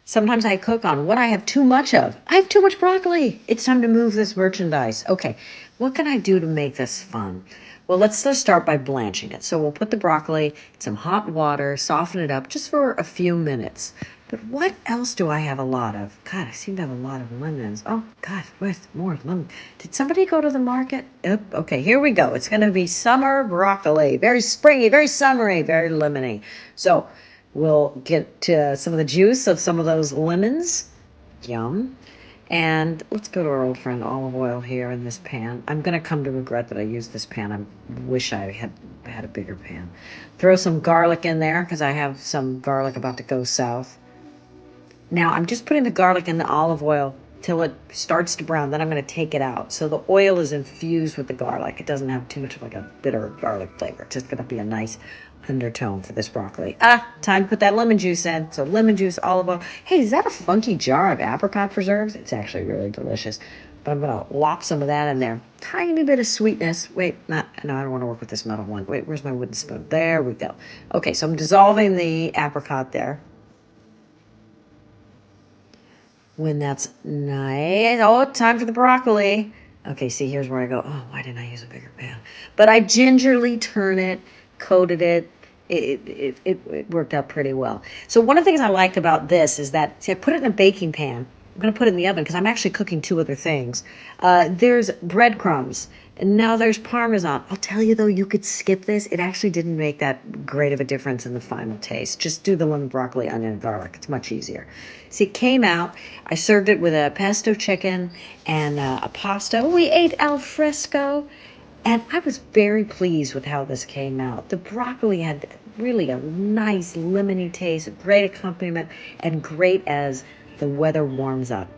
Sometimes I cook on what I have too much of. I have too much broccoli. It's time to move this merchandise. Okay, what can I do to make this fun? Well, let's just start by blanching it. So we'll put the broccoli in some hot water, soften it up just for a few minutes. But what else do I have a lot of? God, I seem to have a lot of lemons. Oh, God, where's more lemon? Did somebody go to the market? Okay, here we go. It's going to be summer broccoli. Very springy, very summery, very lemony. So we'll get some of the juice of some of those lemons. Yum. And let's go to our old friend olive oil here in this pan. I'm going to come to regret that I used this pan. I wish I had a bigger pan. Throw some garlic in there because I have some garlic about to go south. Now I'm just putting the garlic in the olive oil till it starts to brown. Then I'm going to take it out. So the oil is infused with the garlic. It doesn't have too much of like a bitter garlic flavor. It's just going to be a nice undertone for this broccoli. Time to put that lemon juice in. So lemon juice, olive oil. Hey, is that a funky jar of apricot preserves? It's actually really delicious. But I'm going to lop some of that in there. Tiny bit of sweetness. Wait, no, I don't want to work with this metal one. Wait, where's my wooden spoon? There we go. Okay, so I'm dissolving the apricot there. When that's nice. Oh, time for the broccoli. Okay, see, here's where I go, oh, why didn't I use a bigger pan? But I gingerly turn it, coated it. It worked out pretty well. So one of the things I liked about this is that, see, I put it in a baking pan. I'm going to put it in the oven because I'm actually cooking two other things. There's breadcrumbs, and now there's Parmesan. I'll tell you, though, you could skip this. It actually didn't make that great of a difference in the final taste. Just do the lemon broccoli, onion, and garlic. It's much easier. See, it came out. I served it with a pesto chicken and a pasta. We ate al fresco. And I was very pleased with how this came out. The broccoli had really a nice lemony taste, a great accompaniment, and great as the weather warms up.